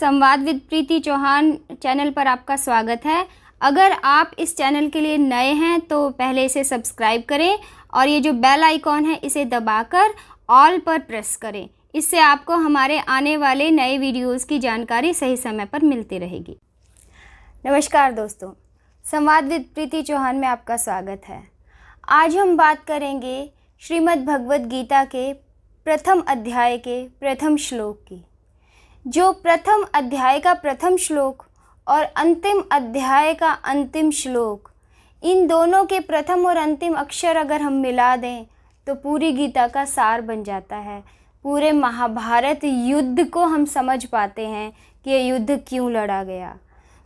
संवाद with Preeti Chauhan channel पर आपका स्वागत है। अगर आप इस चैनल के लिए नए हैं तो पहले इसे सब्सक्राइब करें और ये जो बेल आइकॉन है इसे दबाकर ऑल पर प्रेस करें। इससे आपको हमारे आने वाले नए वीडियोस की जानकारी सही समय पर मिलती रहेगी। नमस्कार दोस्तों, संवाद विद प्रीति चौहान में आपका स्वागत है। आज हम बात करेंगे श्रीमद् भगवद गीता के प्रथम अध्याय के प्रथम श्लोक की। जो प्रथम अध्याय का प्रथम श्लोक और अंतिम अध्याय का अंतिम श्लोक, इन दोनों के प्रथम और अंतिम अक्षर अगर हम मिला दें तो पूरी गीता का सार बन जाता है। पूरे महाभारत युद्ध को हम समझ पाते हैं कि ये युद्ध क्यों लड़ा गया।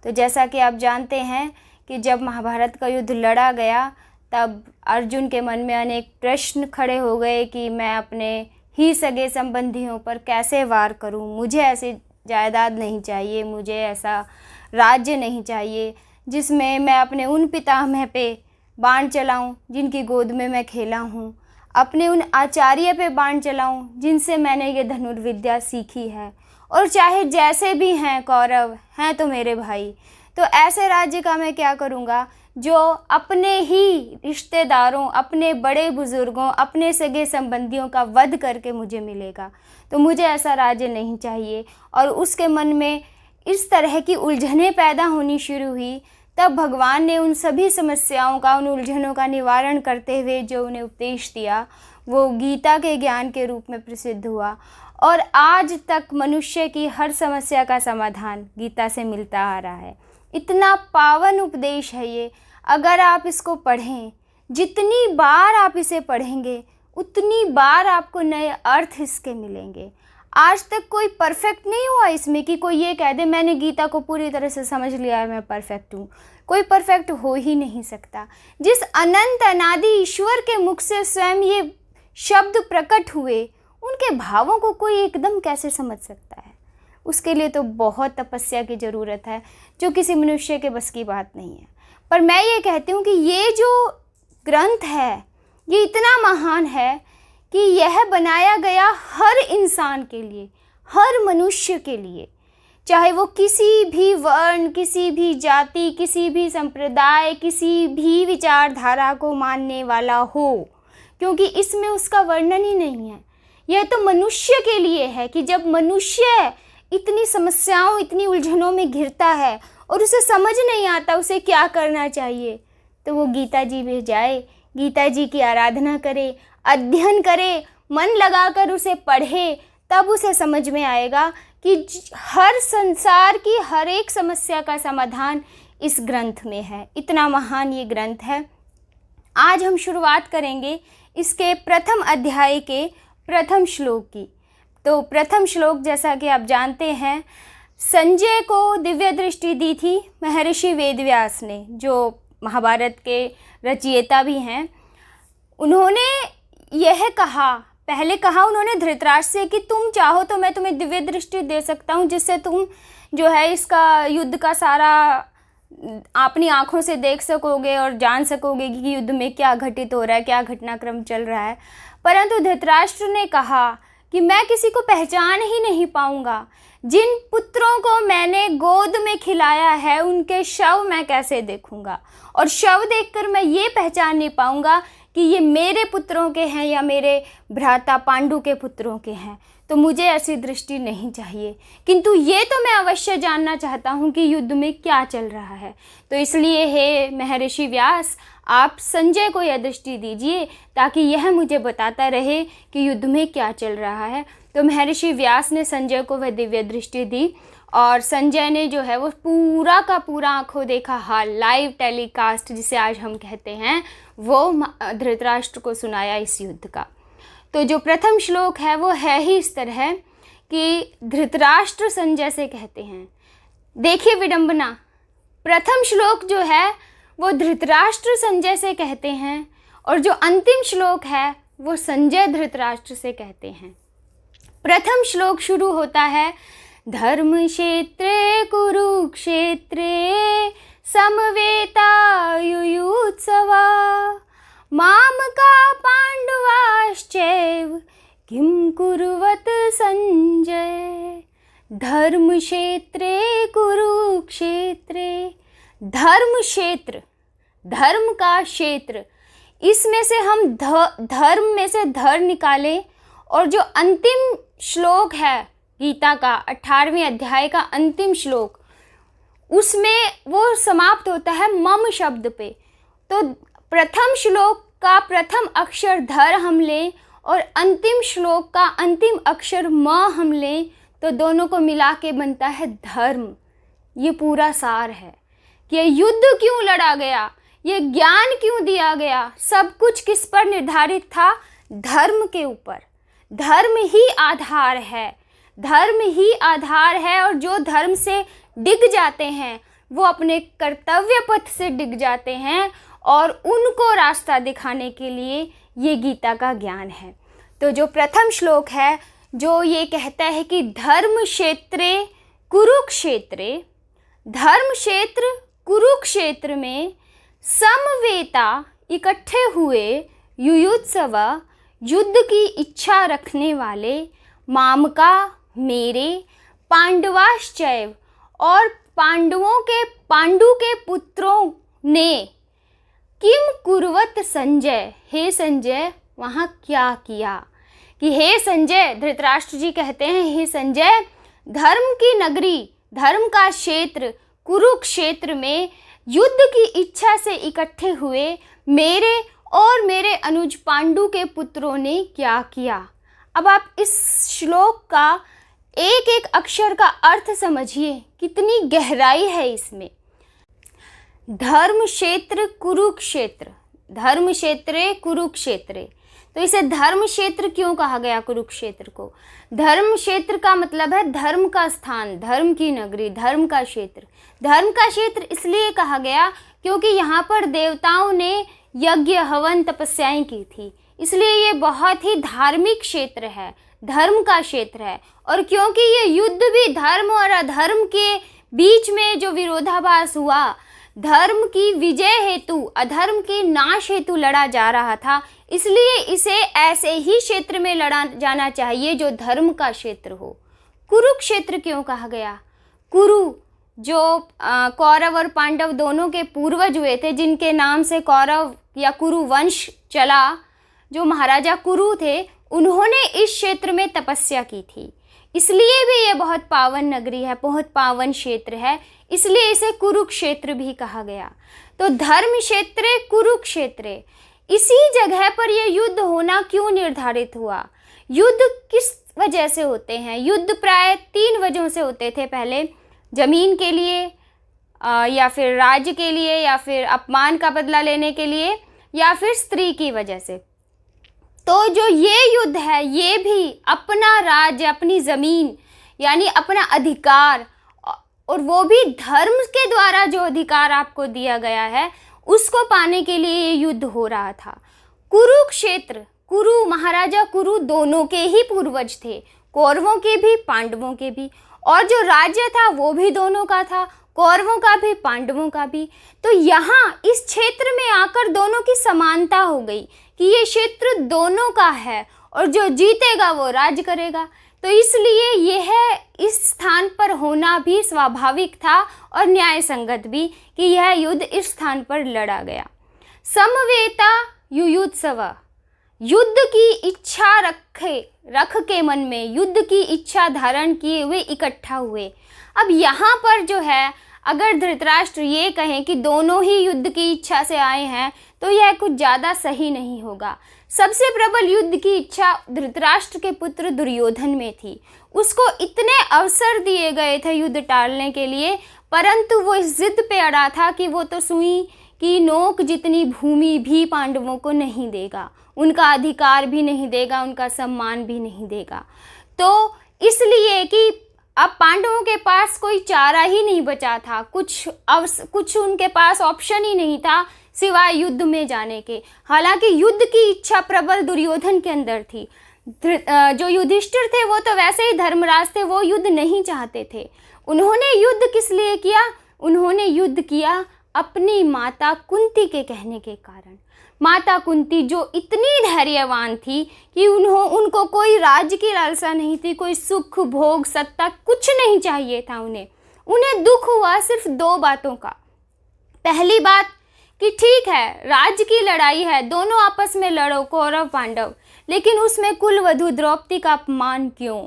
तो जैसा कि आप जानते हैं कि जब महाभारत का युद्ध लड़ा गया तब अर्जुन के मन में अनेक प्रश्न खड़े हो गए कि मैं अपने ही सगे संबंधियों पर कैसे वार करूं, मुझे ऐसी जायदाद नहीं चाहिए, मुझे ऐसा राज्य नहीं चाहिए जिसमें मैं अपने उन पितामह पे बाण चलाऊं जिनकी गोद में मैं खेला हूं, अपने उन आचार्य पे बाण चलाऊं जिनसे मैंने ये धनुर्विद्या सीखी है, और चाहे जैसे भी हैं कौरव हैं तो मेरे भाई। तो ऐसे राज्य का मैं क्या करूँगा जो अपने ही रिश्तेदारों, अपने बड़े बुज़ुर्गों, अपने सगे संबंधियों का वध करके मुझे मिलेगा। तो मुझे ऐसा राज्य नहीं चाहिए। और उसके मन में इस तरह की उलझनें पैदा होनी शुरू हुई। तब भगवान ने उन सभी समस्याओं का, उन उलझनों का निवारण करते हुए जो उन्हें उपदेश दिया वो गीता के ज्ञान के रूप में प्रसिद्ध हुआ। और आज तक मनुष्य की हर समस्या का समाधान गीता से मिलता आ रहा है। इतना पावन उपदेश है ये। अगर आप इसको पढ़ें, जितनी बार आप इसे पढ़ेंगे उतनी बार आपको नए अर्थ इसके मिलेंगे। आज तक कोई परफेक्ट नहीं हुआ इसमें कि कोई ये कह दे मैंने गीता को पूरी तरह से समझ लिया है, मैं परफेक्ट हूँ। कोई परफेक्ट हो ही नहीं सकता। जिस अनंत अनादि ईश्वर के मुख से स्वयं ये शब्द प्रकट हुए, उनके भावों को कोई एकदम कैसे समझ सकता है। उसके लिए तो बहुत तपस्या की ज़रूरत है, जो किसी मनुष्य के बस की बात नहीं है। पर मैं ये कहती हूँ कि ये जो ग्रंथ है ये इतना महान है कि यह बनाया गया हर इंसान के लिए, हर मनुष्य के लिए, चाहे वो किसी भी वर्ण, किसी भी जाति, किसी भी संप्रदाय, किसी भी विचारधारा को मानने वाला हो, क्योंकि इसमें उसका वर्णन ही नहीं है। यह तो मनुष्य के लिए है कि जब मनुष्य इतनी समस्याओं, इतनी उलझनों में घिरता है और उसे समझ नहीं आता उसे क्या करना चाहिए, तो वो गीता जी में जाए, गीता जी की आराधना करे, अध्ययन करे, मन लगाकर उसे पढ़े, तब उसे समझ में आएगा कि हर संसार की हर एक समस्या का समाधान इस ग्रंथ में है। इतना महान ये ग्रंथ है। आज हम शुरुआत करेंगे इसके प्रथम अध्याय के प्रथम श्लोक की। तो प्रथम श्लोक, जैसा कि आप जानते हैं, संजय को दिव्य दृष्टि दी थी महर्षि वेदव्यास ने, जो महाभारत के रचयिता भी हैं। उन्होंने यह कहा, पहले कहा उन्होंने धृतराष्ट्र से कि तुम चाहो तो मैं तुम्हें दिव्य दृष्टि दे सकता हूँ, जिससे तुम जो है इसका युद्ध का सारा अपनी आँखों से देख सकोगे और जान सकोगे कि युद्ध में क्या घटित हो रहा है, क्या घटनाक्रम चल रहा है। परंतु धृतराष्ट्र ने कहा कि मैं किसी को पहचान ही नहीं पाऊंगा। जिन पुत्रों को मैंने गोद में खिलाया है उनके शव मैं कैसे देखूंगा, और शव देखकर मैं ये पहचान नहीं पाऊंगा कि ये मेरे पुत्रों के हैं या मेरे भ्राता पांडु के पुत्रों के हैं। तो मुझे ऐसी दृष्टि नहीं चाहिए, किंतु ये तो मैं अवश्य जानना चाहता हूँ कि युद्ध में क्या चल रहा है। तो इसलिए हे महर्षि व्यास, आप संजय को यह दृष्टि दीजिए ताकि यह मुझे बताता रहे कि युद्ध में क्या चल रहा है। तो महर्षि व्यास ने संजय को वह दिव्य दृष्टि दी और संजय ने जो है वो पूरा का पूरा आंखों देखा हाल, लाइव टेलीकास्ट जिसे आज हम कहते हैं, वो धृतराष्ट्र को सुनाया इस युद्ध का। तो जो प्रथम श्लोक है वो है ही इस तरह कि धृतराष्ट्र संजय से कहते हैं, देखिए विडंबना, प्रथम श्लोक जो है वो धृतराष्ट्र संजय से कहते हैं और जो अंतिम श्लोक है वो संजय धृतराष्ट्र से कहते हैं। प्रथम श्लोक शुरू होता है, धर्म क्षेत्रे कुरुक्षेत्रे समवेतायुयुत्सवा मामका पांडवाश्चैव किं कुर्वत संजय। धर्मक्षेत्रे कुरुक्षेत्रे। धर्म क्षेत्र, धर्म का क्षेत्र, इसमें से हम धर्म में से धर निकालें और जो अंतिम श्लोक है गीता का 18वें अध्याय का अंतिम श्लोक, उसमें वो समाप्त होता है मम शब्द पे। तो प्रथम श्लोक का प्रथम अक्षर धर हम लें और अंतिम श्लोक का अंतिम अक्षर म हम लें तो दोनों को मिला के बनता है धर्म। ये पूरा सार है कि युद्ध क्यों लड़ा गया, ये ज्ञान क्यों दिया गया, सब कुछ किस पर निर्धारित था? धर्म के ऊपर। धर्म ही आधार है, धर्म ही आधार है। और जो धर्म से डिग जाते हैं वो अपने कर्तव्य पथ से डिग जाते हैं और उनको रास्ता दिखाने के लिए ये गीता का ज्ञान है। तो जो प्रथम श्लोक है जो ये कहता है कि धर्म क्षेत्रे कुरुक्षेत्रे, धर्म क्षेत्र कुरुक्षेत्र में समवेता इकट्ठे हुए युयुत्सव, युद्ध की इच्छा रखने वाले, मामका मेरे, पांडवाश्चैव और पांडु के पुत्रों ने, किम कुर्वत संजय, हे संजय वहाँ क्या किया? कि हे संजय, धृतराष्ट्र जी कहते हैं हे संजय, धर्म की नगरी, धर्म का क्षेत्र कुरुक्षेत्र में युद्ध की इच्छा से इकट्ठे हुए मेरे और मेरे अनुज पांडु के पुत्रों ने क्या किया? अब आप इस श्लोक का एक एक अक्षर का अर्थ समझिए, कितनी गहराई है इसमें। धर्म क्षेत्र कुरुक्षेत्र, धर्म क्षेत्रे कुरुक्षेत्रे, तो इसे धर्म क्षेत्र क्यों कहा गया कुरुक्षेत्र को? धर्म क्षेत्र का मतलब है धर्म का स्थान, धर्म की नगरी, धर्म का क्षेत्र। धर्म का क्षेत्र इसलिए कहा गया क्योंकि यहाँ पर देवताओं ने यज्ञ हवन तपस्याएं की थी, इसलिए ये बहुत ही धार्मिक क्षेत्र है, धर्म का क्षेत्र है। और क्योंकि ये युद्ध भी धर्म और अधर्म के बीच में जो विरोधाभास हुआ, धर्म की विजय हेतु अधर्म के नाश हेतु लड़ा जा रहा था, इसलिए इसे ऐसे ही क्षेत्र में लड़ा जाना चाहिए जो धर्म का क्षेत्र हो। कुरुक्षेत्र क्यों कहा गया? कुरु जो कौरव और पांडव दोनों के पूर्वज हुए थे, जिनके नाम से कौरव या कुरु वंश चला, जो महाराजा कुरु थे, उन्होंने इस क्षेत्र में तपस्या की थी, इसलिए भी ये बहुत पावन नगरी है, बहुत पावन क्षेत्र है, इसलिए इसे कुरुक्षेत्र भी कहा गया। तो धर्म क्षेत्रे कुरुक्षेत्रे, इसी जगह पर यह युद्ध होना क्यों निर्धारित हुआ? युद्ध किस वजह से होते हैं? युद्ध प्राय 3 वजहों से होते थे। पहले जमीन के लिए, या फिर राज्य के लिए, या फिर अपमान का बदला लेने के लिए, या फिर स्त्री की वजह से। तो जो ये युद्ध है ये भी अपना राज्य, अपनी ज़मीन यानी अपना अधिकार, और वो भी धर्म के द्वारा जो अधिकार आपको दिया गया है उसको पाने के लिए ये युद्ध हो रहा था। कुरुक्षेत्र, कुरु महाराजा कुरु दोनों के ही पूर्वज थे, कौरवों के भी पांडवों के भी, और जो राज्य था वो भी दोनों का था, कौरवों का भी पांडवों का भी। तो यहाँ इस क्षेत्र में आकर दोनों की समानता हो गई कि ये क्षेत्र दोनों का है और जो जीतेगा वो राज करेगा। तो इसलिए यह इस स्थान पर होना भी स्वाभाविक था और न्याय संगत भी कि यह युद्ध इस स्थान पर लड़ा गया। समवेता युयुत्सव, युद्ध की इच्छा रख के मन में, युद्ध की इच्छा धारण किए हुए इकट्ठा हुए। अब यहाँ पर जो है, अगर धृतराष्ट्र ये कहें कि दोनों ही युद्ध की इच्छा से आए हैं तो यह कुछ ज़्यादा सही नहीं होगा। सबसे प्रबल युद्ध की इच्छा धृतराष्ट्र के पुत्र दुर्योधन में थी। उसको इतने अवसर दिए गए थे युद्ध टालने के लिए, परंतु वो इस जिद पे अड़ा था कि वो तो सुई की नोक जितनी भूमि भी पांडवों को नहीं देगा, उनका अधिकार भी नहीं देगा, उनका सम्मान भी नहीं देगा। तो इसलिए कि अब पांडवों के पास कोई चारा ही नहीं बचा था, कुछ उनके पास ऑप्शन ही नहीं था सिवाय युद्ध में जाने के। हालांकि युद्ध की इच्छा प्रबल दुर्योधन के अंदर थी। जो युधिष्ठिर थे वो तो वैसे ही धर्मराज थे, वो युद्ध नहीं चाहते थे। उन्होंने युद्ध किस लिए किया? उन्होंने युद्ध किया अपनी माता कुंती के कहने के कारण। माता कुंती जो इतनी धैर्यवान थी कि उनको कोई राज्य की लालसा नहीं थी, कोई सुख भोग सत्ता कुछ नहीं चाहिए था उन्हें दुख हुआ सिर्फ 2 बातों का। पहली बात कि ठीक है, राज्य की लड़ाई है, दोनों आपस में लड़ो कौरव पांडव, लेकिन उसमें कुलवधू द्रौपदी का अपमान क्यों,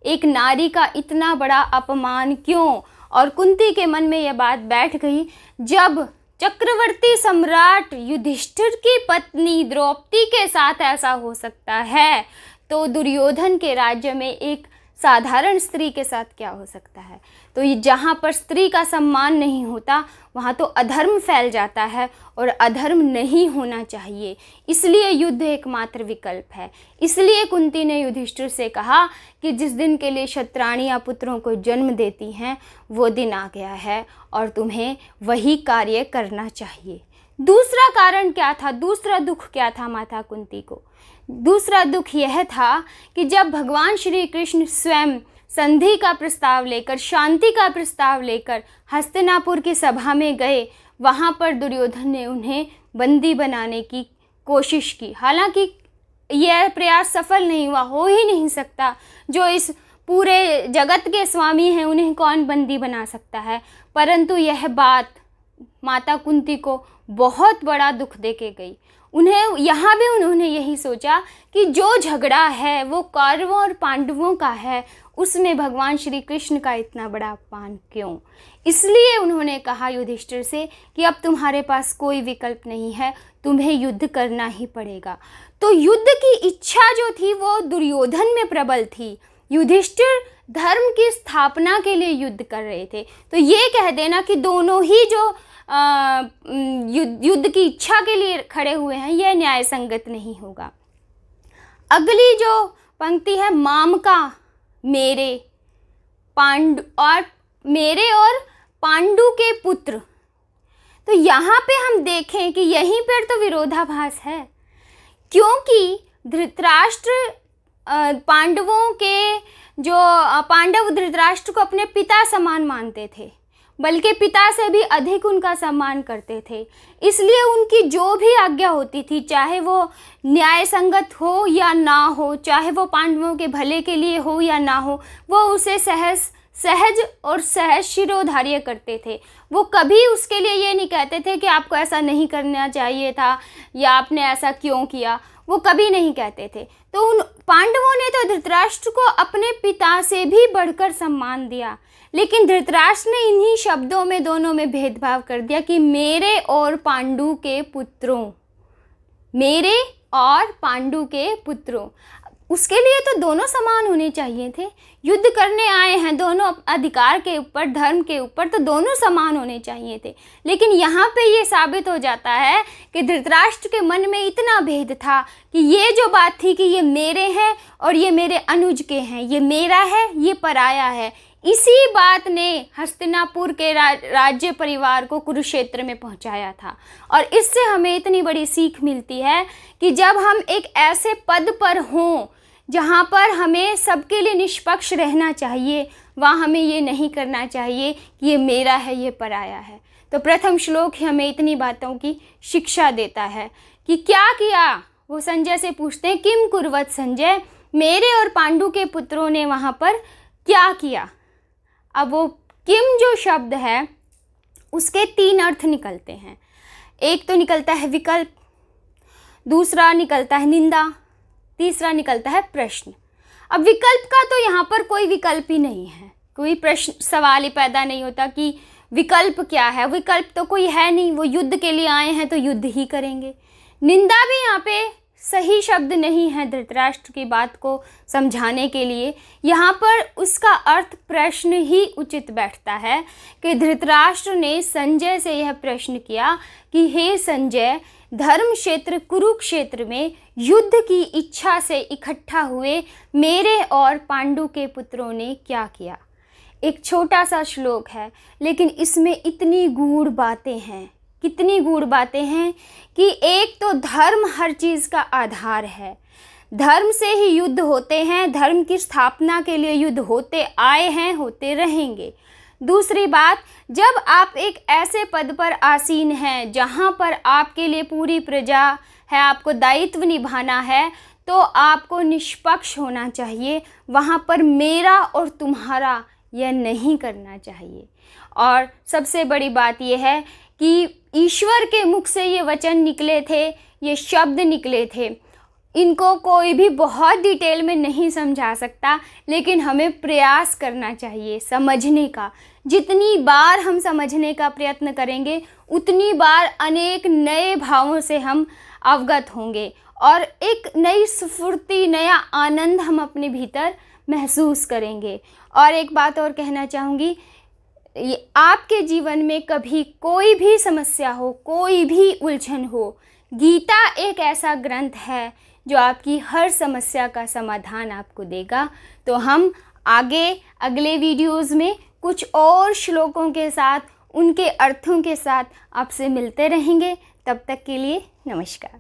एक नारी का इतना बड़ा अपमान क्यों। और कुंती के मन में यह बात बैठ गई, जब चक्रवर्ती सम्राट युधिष्ठिर की पत्नी द्रौपदी के साथ ऐसा हो सकता है, तो दुर्योधन के राज्य में एक साधारण स्त्री के साथ क्या हो सकता है। तो ये जहाँ पर स्त्री का सम्मान नहीं होता वहाँ तो अधर्म फैल जाता है, और अधर्म नहीं होना चाहिए। इसलिए युद्ध एकमात्र विकल्प है। इसलिए कुंती ने युधिष्ठिर से कहा कि जिस दिन के लिए क्षत्राणियाँ पुत्रों को जन्म देती हैं वो दिन आ गया है और तुम्हें वही कार्य करना चाहिए। दूसरा कारण क्या था, दूसरा दुख क्या था माता कुंती को? दूसरा दुख यह था कि जब भगवान श्री कृष्ण स्वयं संधि का प्रस्ताव लेकर, शांति का प्रस्ताव लेकर हस्तिनापुर की सभा में गए, वहाँ पर दुर्योधन ने उन्हें बंदी बनाने की कोशिश की। हालांकि यह प्रयास सफल नहीं हुआ, हो ही नहीं सकता। जो इस पूरे जगत के स्वामी हैं उन्हें कौन बंदी बना सकता है। परंतु यह बात माता कुंती को बहुत बड़ा दुख दे के गई। यहाँ भी उन्होंने यही सोचा कि जो झगड़ा है वो कौरवों और पांडवों का है, उसमें भगवान श्री कृष्ण का इतना बड़ा अपमान क्यों। इसलिए उन्होंने कहा युधिष्ठिर से कि अब तुम्हारे पास कोई विकल्प नहीं है, तुम्हें युद्ध करना ही पड़ेगा। तो युद्ध की इच्छा जो थी वो दुर्योधन में प्रबल थी, युधिष्ठिर धर्म की स्थापना के लिए युद्ध कर रहे थे। तो ये कह देना कि दोनों ही जो युद्ध की इच्छा के लिए खड़े हुए हैं, यह न्याय संगत नहीं होगा। अगली जो पंक्ति है, मामका मेरे और पांडु के पुत्र, तो यहाँ पे हम देखें कि यहीं पर तो विरोधाभास है, क्योंकि धृतराष्ट्र पांडवों के जो पांडव धृतराष्ट्र को अपने पिता समान मानते थे, बल्कि पिता से भी अधिक उनका सम्मान करते थे। इसलिए उनकी जो भी आज्ञा होती थी, चाहे वो न्याय संगत हो या ना हो, चाहे वो पांडवों के भले के लिए हो या ना हो, वो उसे सहज और सहज शिरोधार्य करते थे। वो कभी उसके लिए ये नहीं कहते थे कि आपको ऐसा नहीं करना चाहिए था या आपने ऐसा क्यों किया, वो कभी नहीं कहते थे। तो उन पांडवों ने तो धृतराष्ट्र को अपने पिता से भी बढ़कर सम्मान दिया, लेकिन धृतराष्ट्र ने इन्हीं शब्दों में दोनों में भेदभाव कर दिया कि मेरे और पांडु के पुत्रों, मेरे और पांडु के पुत्रों। उसके लिए तो दोनों समान होने चाहिए थे। युद्ध करने आए हैं दोनों, अधिकार के ऊपर, धर्म के ऊपर, तो दोनों समान होने चाहिए थे। लेकिन यहाँ पे ये साबित हो जाता है कि धृतराष्ट्र के मन में इतना भेद था कि ये जो बात थी कि ये मेरे हैं और ये मेरे अनुज के हैं, ये मेरा है, ये पराया है, इसी बात ने हस्तिनापुर के राज्य परिवार को कुरुक्षेत्र में पहुंचाया था। और इससे हमें इतनी बड़ी सीख मिलती है कि जब हम एक ऐसे पद पर हों जहाँ पर हमें सबके लिए निष्पक्ष रहना चाहिए, वहाँ हमें ये नहीं करना चाहिए कि ये मेरा है, ये पराया है। तो प्रथम श्लोक ही हमें इतनी बातों की शिक्षा देता है कि क्या किया। वो संजय से पूछते हैं, किम कुर्वत संजय, मेरे और पांडु के पुत्रों ने वहाँ पर क्या किया। अब वो किम जो शब्द है उसके 3 अर्थ निकलते हैं। एक तो निकलता है विकल्प, दूसरा निकलता है निंदा, तीसरा निकलता है प्रश्न। अब विकल्प का तो यहाँ पर कोई विकल्प ही नहीं है, कोई प्रश्न सवाल ही पैदा नहीं होता कि विकल्प क्या है। विकल्प तो कोई है नहीं, वो युद्ध के लिए आए हैं तो युद्ध ही करेंगे। निंदा भी यहाँ पे सही शब्द नहीं है धृतराष्ट्र की बात को समझाने के लिए। यहाँ पर उसका अर्थ प्रश्न ही उचित बैठता है कि धृतराष्ट्र ने संजय से यह प्रश्न किया कि हे संजय, धर्म क्षेत्र कुरुक्षेत्र में युद्ध की इच्छा से इकट्ठा हुए मेरे और पांडु के पुत्रों ने क्या किया। एक छोटा सा श्लोक है, लेकिन इसमें इतनी गूढ़ बातें हैं, कितनी गूढ़ बातें हैं कि एक तो धर्म हर चीज़ का आधार है, धर्म से ही युद्ध होते हैं, धर्म की स्थापना के लिए युद्ध होते आए हैं, होते रहेंगे। दूसरी बात, जब आप एक ऐसे पद पर आसीन हैं जहाँ पर आपके लिए पूरी प्रजा है, आपको दायित्व निभाना है, तो आपको निष्पक्ष होना चाहिए। वहाँ पर मेरा और तुम्हारा यह नहीं करना चाहिए। और सबसे बड़ी बात यह है कि ईश्वर के मुख से ये वचन निकले थे, ये शब्द निकले थे, इनको कोई भी बहुत डिटेल में नहीं समझा सकता, लेकिन हमें प्रयास करना चाहिए समझने का। जितनी बार हम समझने का प्रयत्न करेंगे उतनी बार अनेक नए भावों से हम अवगत होंगे और एक नई स्फूर्ति, नया आनंद हम अपने भीतर महसूस करेंगे। और एक बात और कहना चाहूँगी, आपके जीवन में कभी कोई भी समस्या हो, कोई भी उलझन हो, गीता एक ऐसा ग्रंथ है जो आपकी हर समस्या का समाधान आपको देगा। तो हम आगे अगले वीडियोज़ में कुछ और श्लोकों के साथ, उनके अर्थों के साथ आपसे मिलते रहेंगे। तब तक के लिए नमस्कार।